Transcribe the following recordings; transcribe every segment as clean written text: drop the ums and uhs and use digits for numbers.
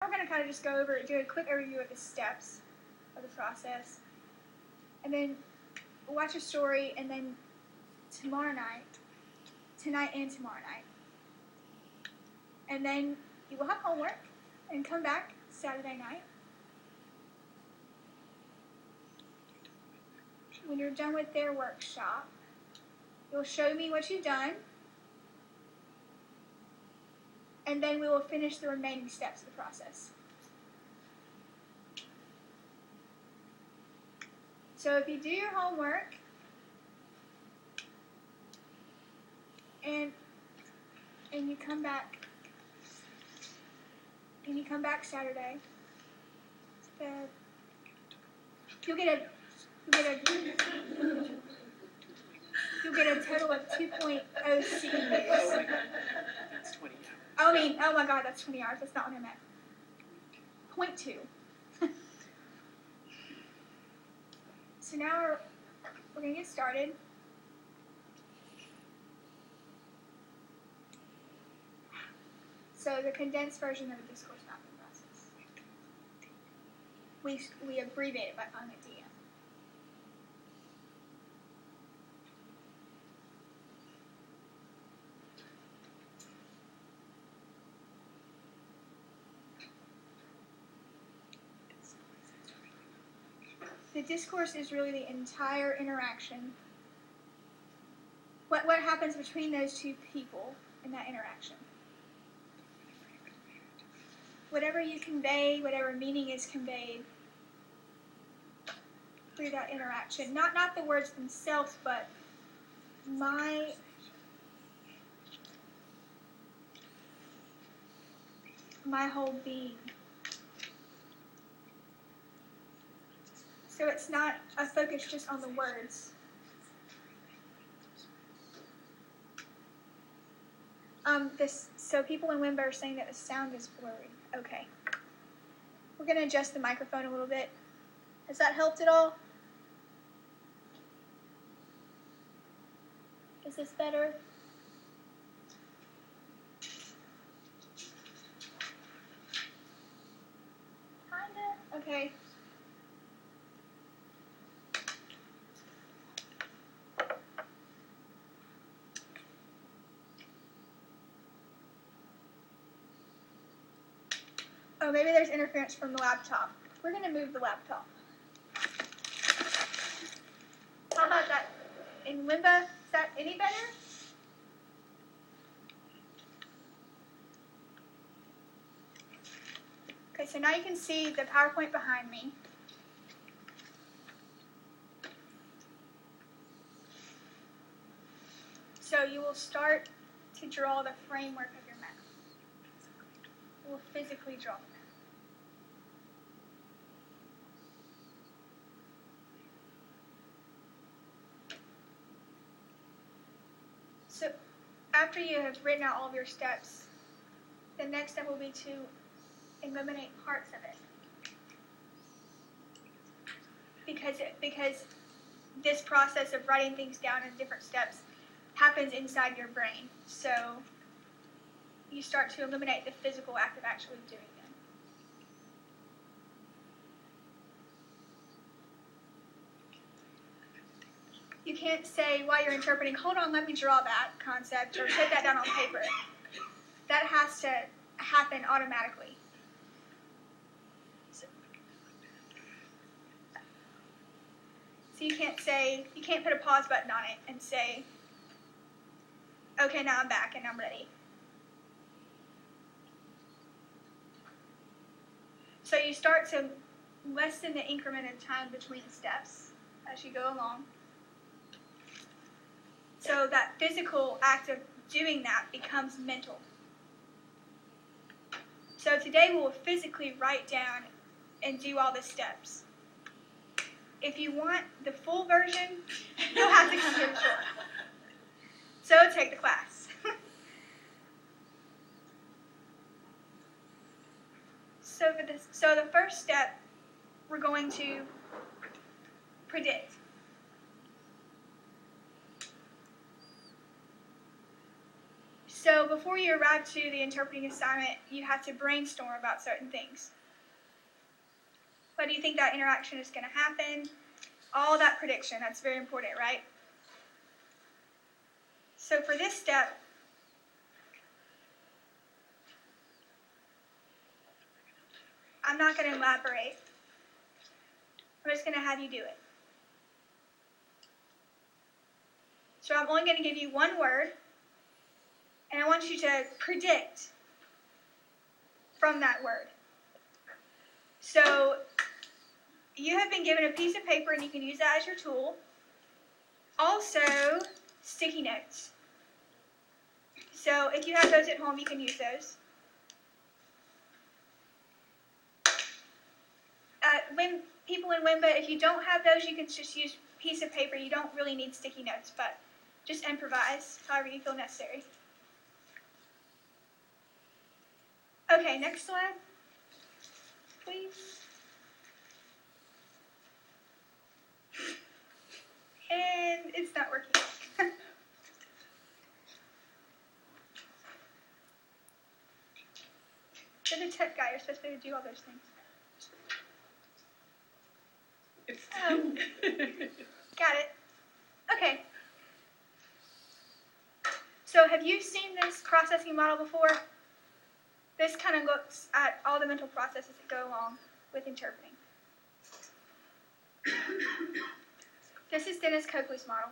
We're going to kind of just go over, do a quick overview of the steps of the process, and then watch a story, and then tonight and tomorrow night, and then you will have homework, and come back Saturday night. When you're done with their workshop, you'll show me what you've done, and then we will finish the remaining steps of the process. So if you do your homework, and you come back Saturday, you'll get a total of 2.0 CEUs. That's 20 hours. Oh my God, that's 20 hours. That's not what I meant. 0.2. So now we're going to get started. So the condensed version of the discourse mapping process. We abbreviate it by calling it DM. The discourse is really the entire interaction. What happens between those two people in that interaction. Whatever you convey, whatever meaning is conveyed through that interaction. Not the words themselves, but my whole being. So it's not a focus just on the words. So people in Wimba are saying that the sound is blurry. Okay. We're going to adjust the microphone a little bit. Has that helped at all? Is this better? Kinda. Okay. Oh, maybe there's interference from the laptop. We're going to move the laptop. How about that? In Wimba, is that any better? Okay, so now you can see the PowerPoint behind me. So you will start to draw the framework of your map. You will physically draw the map. So after you have written out all of your steps, the next step will be to eliminate parts of it. Because this process of writing things down in different steps happens inside your brain. So you start to eliminate the physical act of actually doing them. You can't say while you're interpreting, hold on, let me draw that concept, or set that down on paper. That has to happen automatically. So you can't put a pause button on it and say, okay, now I'm back and I'm ready. So you start to lessen the increment of time between steps as you go along. So that physical act of doing that becomes mental. So today we will physically write down and do all the steps. If you want the full version, you'll have to come here short. So take the class. So the first step, we're going to predict. So So before you arrive to the interpreting assignment, you have to brainstorm about certain things. What do you think that interaction is going to happen? All that prediction, that's very important, right? So for this step, I'm not going to elaborate. I'm just going to have you do it. So I'm only going to give you one word, and I want you to predict from that word. So you have been given a piece of paper, and you can use that as your tool. Also, sticky notes. So if you have those at home, you can use those. When people in WIMBA, if you don't have those, you can just use a piece of paper. You don't really need sticky notes, but just improvise however you feel necessary. Okay, next slide, please. And it's not working. You're the tech guy. You're supposed to do all those things. Oh. Got it. Okay. So have you seen this processing model before? This kind of looks at all the mental processes that go along with interpreting. This is Dennis Coakley's model,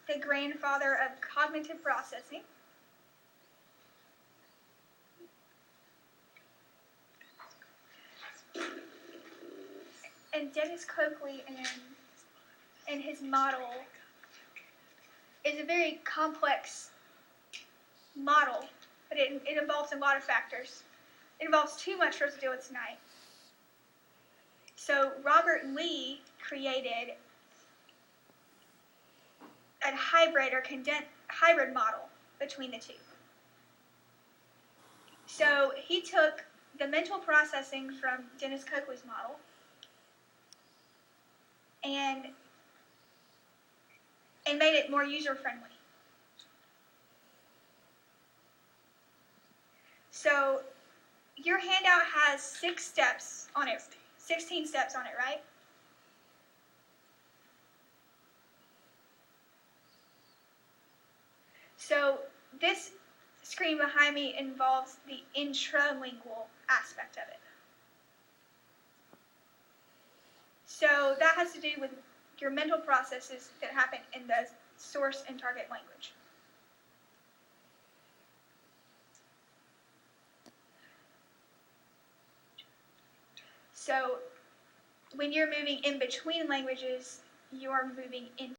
the grandfather of cognitive processing. And Dennis Coakley and his model is a very complex model, but it involves a lot of factors. It involves too much for us to deal with tonight. So Robert Lee created a hybrid or hybrid model between the two. So he took the mental processing from Dennis Coakley's model and made it more user-friendly. So your handout has 6 steps on it, 16 steps on it, right? So this screen behind me involves the intralingual aspect of it. So that has to do with your mental processes that happen in the source and target language. So when you're moving in between languages, you are moving into